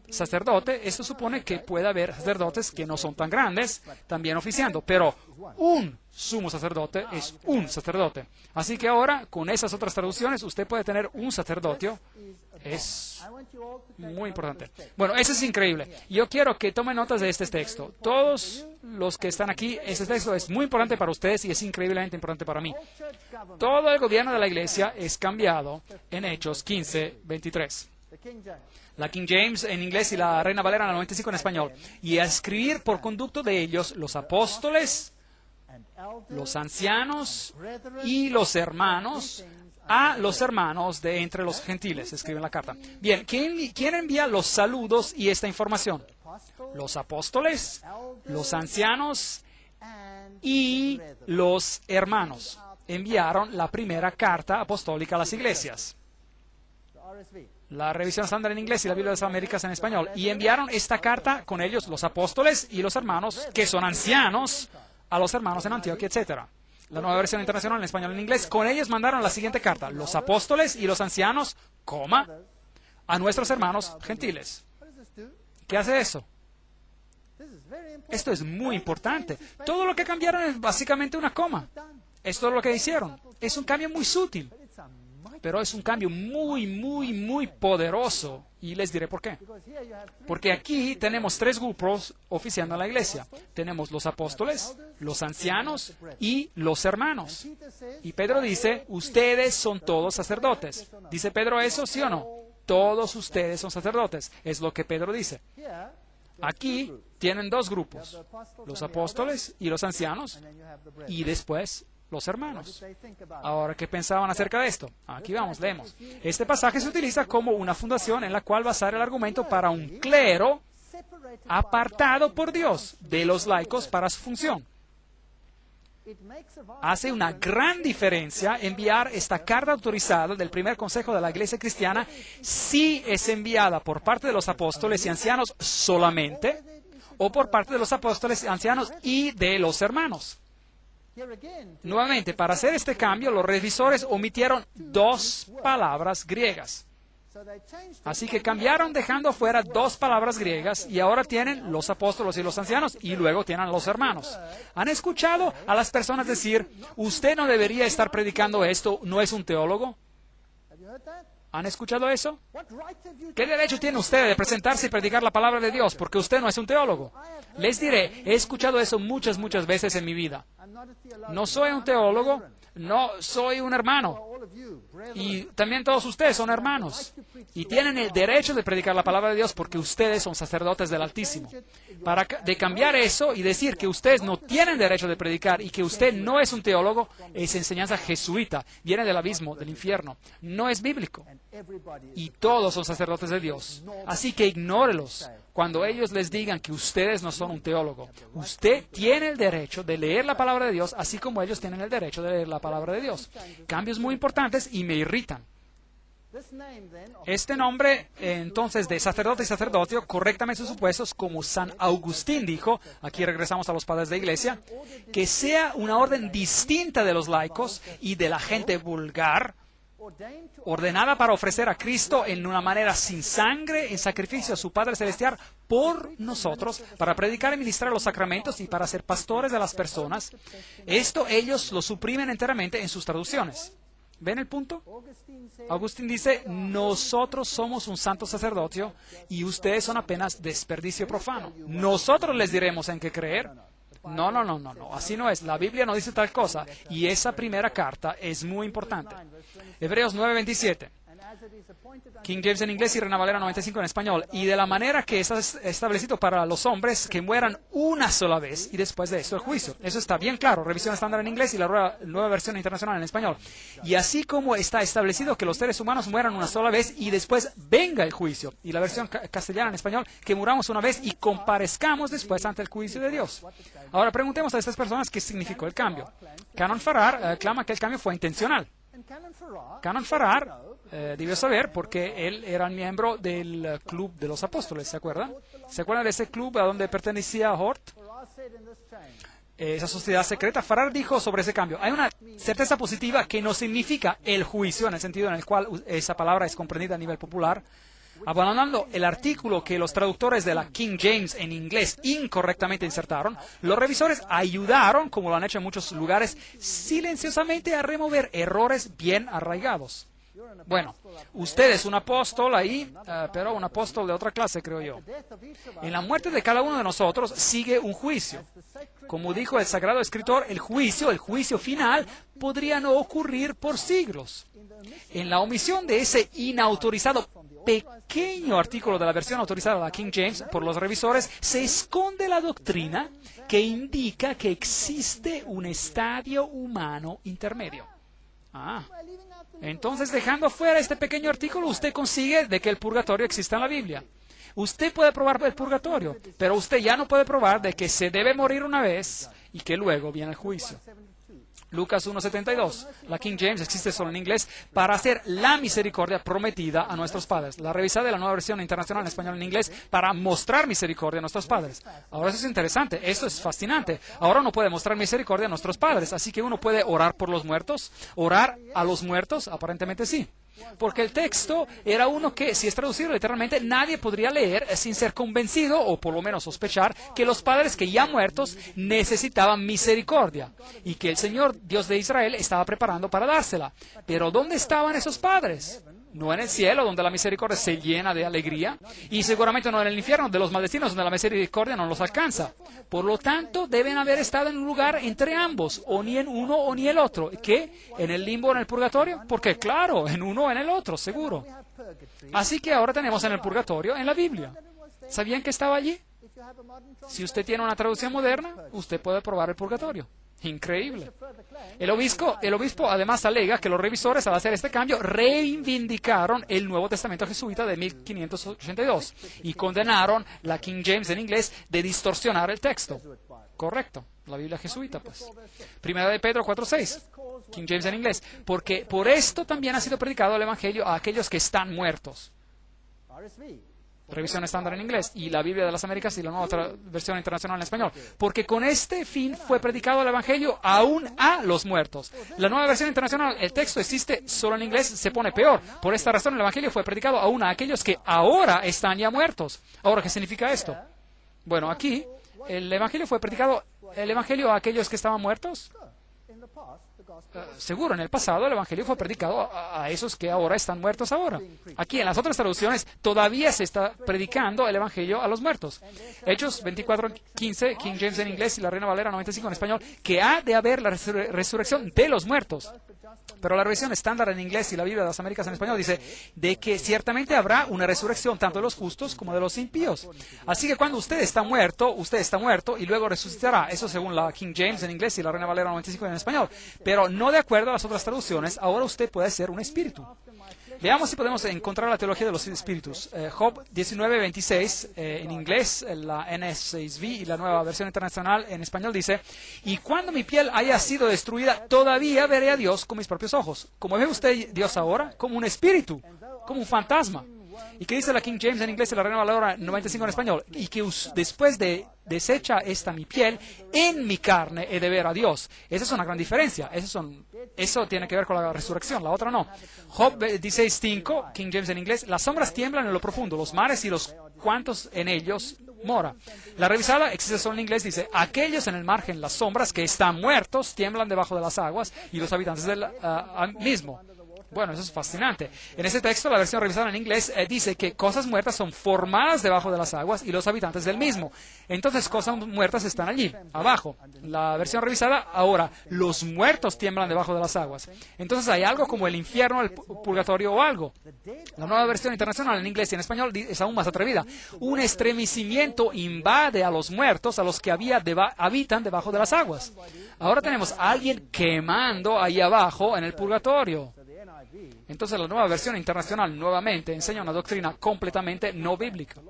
sacerdote, esto supone que puede haber sacerdotes que no son tan grandes, también oficiando, pero un sumo sacerdote es un sacerdote. Así que ahora, con esas otras traducciones, usted puede tener un sacerdocio. Es muy importante. Bueno, eso es increíble. Yo quiero que tomen notas de este texto. Todos los que están aquí, este texto es muy importante para ustedes y es increíblemente importante para mí. Todo el gobierno de la iglesia es cambiado en Hechos 15:23. La King James en inglés y la Reina Valera 95 en español. Y a escribir por conducto de ellos los apóstoles, los ancianos y los hermanos, a los hermanos de entre los gentiles, escribe en la carta. Bien, ¿quién envía los saludos y esta información? Los apóstoles, los ancianos y los hermanos enviaron la primera carta apostólica a las iglesias. La revisión estándar en inglés y la Biblia de las Américas en español. Y enviaron esta carta con ellos los apóstoles y los hermanos, que son ancianos, a los hermanos en Antioquia, etc. La nueva versión internacional en español y en inglés. Con ellos mandaron la siguiente carta. Los apóstoles y los ancianos, a nuestros hermanos gentiles. ¿Qué hace eso? Esto es muy importante. Todo lo que cambiaron es básicamente una coma. Es todo lo que hicieron. Es un cambio muy sutil, pero es un cambio muy, muy, muy poderoso. Y les diré por qué. Porque aquí tenemos tres grupos oficiando en la iglesia. Tenemos los apóstoles, los ancianos y los hermanos. Y Pedro dice, ustedes son todos sacerdotes. ¿Dice Pedro eso, sí o no? Todos ustedes son sacerdotes. Es lo que Pedro dice. Aquí tienen dos grupos, los apóstoles y los ancianos, y después los hermanos. Ahora, ¿qué pensaban acerca de esto? Aquí vamos, leemos. Este pasaje se utiliza como una fundación en la cual basar el argumento para un clero apartado por Dios de los laicos para su función. Hace una gran diferencia enviar esta carta autorizada del primer consejo de la Iglesia cristiana si es enviada por parte de los apóstoles y ancianos solamente o por parte de los apóstoles, ancianos y de los hermanos. Nuevamente, para hacer este cambio, los revisores omitieron dos palabras griegas. Así que cambiaron dejando fuera dos palabras griegas y ahora tienen los apóstoles y los ancianos y luego tienen los hermanos. ¿Han escuchado a las personas decir, usted no debería estar predicando esto, no es un teólogo? ¿Han escuchado eso? ¿Qué derecho tiene usted de presentarse y predicar la palabra de Dios porque usted no es un teólogo? Les diré, he escuchado eso muchas veces en mi vida. No soy un teólogo, no soy un hermano. Y también todos ustedes son hermanos. Y tienen el derecho de predicar la palabra de Dios porque ustedes son sacerdotes del Altísimo. De cambiar eso y decir que ustedes no tienen derecho de predicar y que usted no es un teólogo, es enseñanza jesuita. Viene del abismo, del infierno. No es bíblico. Y todos son sacerdotes de Dios. Así que ignórelos cuando ellos les digan que ustedes no son un teólogo. Usted tiene el derecho de leer la palabra de Dios, así como ellos tienen el derecho de leer la palabra de Dios. Cambios muy importantes y me irritan. Este nombre, entonces, de sacerdote y sacerdocio, correctamente supuestos, como San Agustín dijo, aquí regresamos a los padres de iglesia, que sea una orden distinta de los laicos y de la gente vulgar, ordenada para ofrecer a Cristo en una manera sin sangre, en sacrificio a su Padre Celestial por nosotros, para predicar y ministrar los sacramentos y para ser pastores de las personas. Esto ellos lo suprimen enteramente en sus traducciones. ¿Ven el punto? Agustín dice, nosotros somos un santo sacerdocio y ustedes son apenas desperdicio profano. Nosotros les diremos en qué creer. No, así no es. La Biblia no dice tal cosa. Y esa primera carta es muy importante. Hebreos 9:27. King James en inglés y Reina Valera 95 en español. Y de la manera que es establecido para los hombres que mueran una sola vez y después de esto el juicio. Eso está bien claro. Revisión estándar en inglés y la nueva versión internacional en español. Y así como está establecido que los seres humanos mueran una sola vez y después venga el juicio. Y la versión castellana en español, que muramos una vez y comparezcamos después ante el juicio de Dios. Ahora preguntemos a estas personas qué significó el cambio. Canon Farrar clama que el cambio fue intencional. Canon Farrar debió saber porque él era miembro del Club de los Apóstoles, ¿se acuerdan? ¿Se acuerdan de ese club a donde pertenecía Hort? Esa sociedad secreta. Farrar dijo sobre ese cambio: hay una certeza positiva que no significa el juicio, en el sentido en el cual esa palabra es comprendida a nivel popular. Abandonando el artículo que los traductores de la King James en inglés incorrectamente insertaron, los revisores ayudaron, como lo han hecho en muchos lugares, silenciosamente a remover errores bien arraigados. Bueno, usted es un apóstol ahí, pero un apóstol de otra clase, creo yo. En la muerte de cada uno de nosotros sigue un juicio. Como dijo el Sagrado Escritor, el juicio final, podría no ocurrir por siglos. En la omisión de ese inautorizado pequeño artículo de la versión autorizada de la King James por los revisores, se esconde la doctrina que indica que existe un estadio humano intermedio. Entonces, dejando fuera este pequeño artículo, usted consigue de que el purgatorio exista en la Biblia. Usted puede probar el purgatorio, pero usted ya no puede probar de que se debe morir una vez y que luego viene el juicio. Lucas 1:72. La King James existe solo en inglés para hacer la misericordia prometida a nuestros padres. La revisada de la Nueva Versión Internacional en español en inglés para mostrar misericordia a nuestros padres. Ahora eso es interesante, eso es fascinante. Ahora uno puede mostrar misericordia a nuestros padres, así que uno puede orar por los muertos, orar a los muertos, aparentemente sí. Porque el texto era uno que, si es traducido literalmente, nadie podría leer sin ser convencido, o por lo menos sospechar, que los padres que ya muertos necesitaban misericordia y que el Señor, Dios de Israel, estaba preparando para dársela. Pero ¿dónde estaban esos padres? No en el cielo, donde la misericordia se llena de alegría, y seguramente no en el infierno de los maldecinos, donde la misericordia no los alcanza. Por lo tanto, deben haber estado en un lugar entre ambos, o ni en uno o ni el otro. ¿Qué? ¿En el limbo o en el purgatorio? Porque claro, en uno o en el otro, seguro. Así que ahora tenemos en el purgatorio en la Biblia. ¿Sabían que estaba allí? Si usted tiene una traducción moderna, usted puede probar el purgatorio. Increíble. El obispo además alega que los revisores, al hacer este cambio, reivindicaron el Nuevo Testamento jesuita de 1582 y condenaron la King James en inglés de distorsionar el texto. Correcto, la Biblia jesuita, pues. Primera de Pedro 4:6, King James en inglés. Porque por esto también ha sido predicado el Evangelio a aquellos que están muertos. Revisión estándar en inglés, y la Biblia de las Américas y la nueva versión internacional en español. Porque con este fin fue predicado el Evangelio aún a los muertos. La nueva versión internacional, el texto existe solo en inglés, se pone peor. Por esta razón el Evangelio fue predicado aún a aquellos que ahora están ya muertos. Ahora, ¿qué significa esto? Bueno, aquí el Evangelio fue predicado, el Evangelio a aquellos que estaban muertos. Seguro, en el pasado el Evangelio fue predicado a esos que ahora están muertos ahora. Aquí en las otras traducciones todavía se está predicando el Evangelio a los muertos. Hechos 24:15, King James en inglés y la Reina Valera 95 en español, que ha de haber la resurrección de los muertos. Pero la revisión estándar en inglés y la Biblia de las Américas en español dice de que ciertamente habrá una resurrección tanto de los justos como de los impíos. Así que cuando usted está muerto y luego resucitará. Eso según la King James en inglés y la Reina Valera 95 en español. Pero no de acuerdo a las otras traducciones, ahora usted puede ser un espíritu. Veamos si podemos encontrar la teología de los espíritus. Job 19:26 en inglés, la NS6V y la nueva versión internacional en español dice: y cuando mi piel haya sido destruida, todavía veré a Dios con mis propios ojos. ¿Cómo ve usted Dios ahora? Como un espíritu, como un fantasma. ¿Y qué dice la King James en inglés y la Reina Valera 95 en español? Y que después de deshecha esta mi piel, en mi carne he de ver a Dios. Esa es una gran diferencia. Eso tiene que ver con la resurrección, la otra no. Job 16:5, King James en inglés: las sombras tiemblan en lo profundo, los mares y los cuantos en ellos mora. La revisada existe solo en inglés, dice: aquellos en el margen, las sombras que están muertos, tiemblan debajo de las aguas, y los habitantes del mismo. Bueno, eso es fascinante. En ese texto, la versión revisada en inglés dice que cosas muertas son formadas debajo de las aguas y los habitantes del mismo. Entonces, cosas muertas están allí, abajo. La versión revisada, ahora, los muertos tiemblan debajo de las aguas. Entonces, hay algo como el infierno, el purgatorio o algo. La nueva versión internacional en inglés y en español es aún más atrevida. Un estremecimiento invade a los muertos, a los que habitan debajo de las aguas. Ahora tenemos a alguien quemando ahí abajo en el purgatorio. Entonces la nueva versión internacional nuevamente enseña una doctrina completamente no bíblica.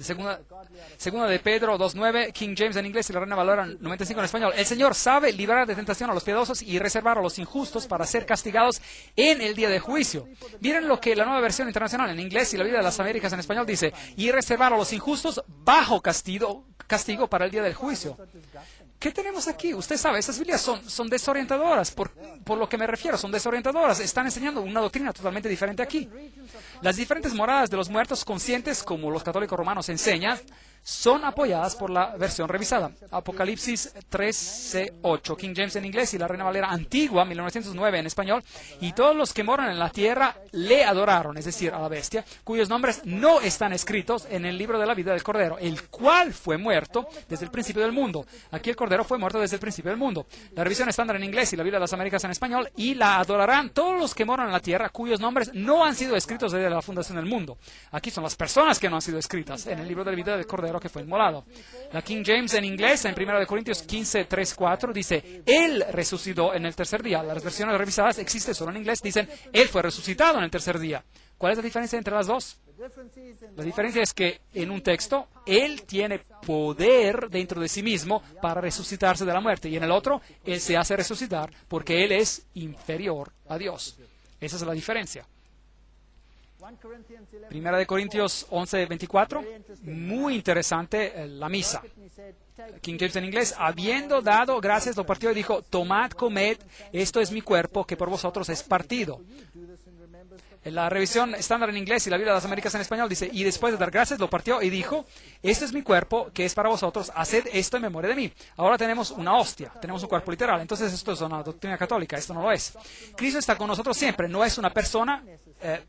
Segunda de Pedro 2.9, King James en inglés y la Reina Valera 95 en español. El Señor sabe librar de tentación a los piadosos y reservar a los injustos para ser castigados en el día de juicio. Miren lo que la Nueva Versión Internacional en inglés y la Biblia de las Américas en español dice: y reservar a los injustos bajo castigo para el día del juicio. ¿Qué tenemos aquí? Usted sabe, esas Biblias son desorientadoras, por lo que me refiero, son desorientadoras. Están enseñando una doctrina totalmente diferente aquí. Las diferentes moradas de los muertos conscientes, como los católicos romanos enseñan, son apoyadas por la versión revisada. Apocalipsis 13:8, King James en inglés y la Reina Valera antigua, 1909 en español. Y todos los que moran en la tierra le adoraron, es decir, a la bestia, cuyos nombres no están escritos en el libro de la vida del Cordero, el cual fue muerto desde el principio del mundo. Aquí el Cordero fue muerto desde el principio del mundo. La revisión estándar en inglés y la Biblia de las Américas en español: y la adorarán todos los que moran en la tierra, cuyos nombres no han sido escritos desde la fundación del mundo. Aquí son las personas que no han sido escritas en el libro de la vida del Cordero que fue inmolado. La King James en inglés, en 1 Corintios 15:3-4, dice: Él resucitó en el tercer día. Las versiones revisadas existen solo en inglés, dicen: Él fue resucitado en el tercer día. ¿Cuál es la diferencia entre las dos? La diferencia es que en un texto, Él tiene poder dentro de sí mismo para resucitarse de la muerte, y en el otro, Él se hace resucitar porque Él es inferior a Dios. Esa es la diferencia. 1 Corintios 11:24, muy interesante la misa. King James en inglés: habiendo dado gracias, lo partió y dijo: tomad, comed, esto es mi cuerpo que por vosotros es partido. En la revisión estándar en inglés y la Biblia de las Américas en español dice: y después de dar gracias, lo partió y dijo: este es mi cuerpo que es para vosotros, haced esto en memoria de mí. Ahora tenemos una hostia, tenemos un cuerpo literal. Entonces esto es una doctrina católica, esto no lo es. Cristo está con nosotros siempre, no es una persona,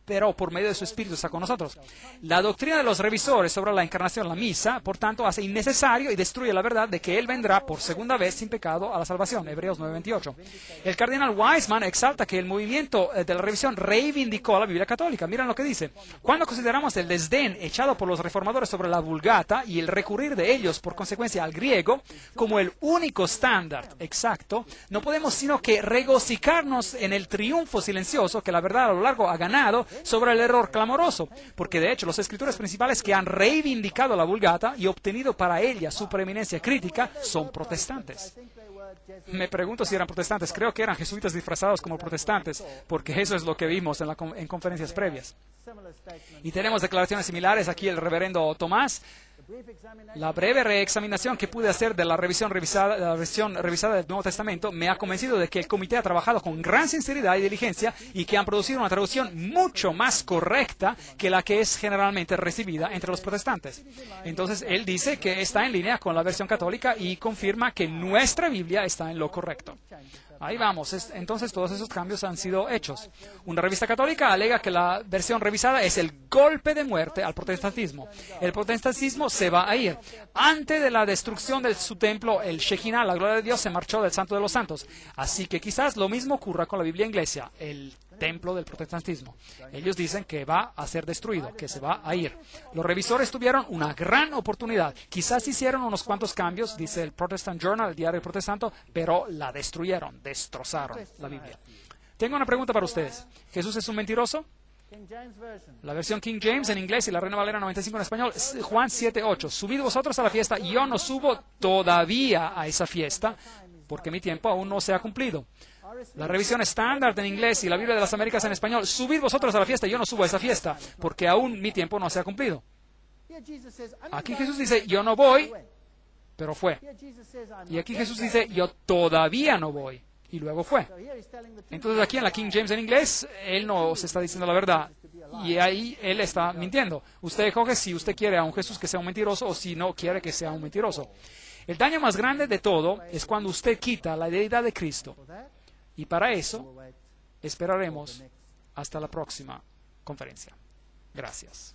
pero por medio de su Espíritu está con nosotros. La doctrina de los revisores sobre la encarnación, la misa, por tanto, hace innecesario y destruye la verdad de que Él vendrá por segunda vez sin pecado a la salvación. Hebreos 9:28. El cardenal Wiseman exalta que el movimiento de la revisión reivindicó a la Biblia católica. Miren lo que dice: cuando consideramos el desdén echado por los reformadores sobre la Vulgata y el recurrir de ellos por consecuencia al griego como el único estándar exacto, no podemos sino que regocijarnos en el triunfo silencioso que la verdad a lo largo ha ganado sobre el error clamoroso, porque de hecho los escritores principales que han reivindicado la Vulgata y obtenido para ella su preeminencia crítica son protestantes. Me pregunto si eran protestantes. Creo que eran jesuitas disfrazados como protestantes, porque eso es lo que vimos en conferencias previas. Y tenemos declaraciones similares aquí. El reverendo Tomás: la breve reexaminación que pude hacer de la versión revisada del Nuevo Testamento me ha convencido de que el comité ha trabajado con gran sinceridad y diligencia y que han producido una traducción mucho más correcta que la que es generalmente recibida entre los protestantes. Entonces, él dice que está en línea con la versión católica y confirma que nuestra Biblia está en lo correcto. Ahí vamos. Entonces, todos esos cambios han sido hechos. Una revista católica alega que la versión revisada es el golpe de muerte al protestantismo. El protestantismo se va a ir. Antes de la destrucción de su templo, el Shekinah, la gloria de Dios, se marchó del Santo de los Santos. Así que quizás lo mismo ocurra con la Biblia inglesa, el templo del protestantismo. Ellos dicen que va a ser destruido, que se va a ir. Los revisores tuvieron una gran oportunidad. Quizás hicieron unos cuantos cambios, dice el Protestant Journal, el diario protestante, pero la destruyeron, destrozaron la Biblia. Tengo una pregunta para ustedes. ¿Jesús es un mentiroso? La versión King James en inglés y la Reina Valera 95 en español: Juan 7:8. Subid vosotros a la fiesta, y yo no subo todavía a esa fiesta, porque mi tiempo aún no se ha cumplido. La revisión estándar en inglés y la Biblia de las Américas en español: subid vosotros a la fiesta, yo no subo a esa fiesta, porque aún mi tiempo no se ha cumplido. Aquí Jesús dice: yo no voy, pero fue. Y aquí Jesús dice: yo todavía no voy, y luego fue. Entonces aquí en la King James en inglés, Él no se está diciendo la verdad, y ahí Él está mintiendo. Usted escoge si usted quiere a un Jesús que sea un mentiroso o si no quiere que sea un mentiroso. El daño más grande de todo es cuando usted quita la deidad de Cristo. Y para eso esperaremos hasta la próxima conferencia. Gracias.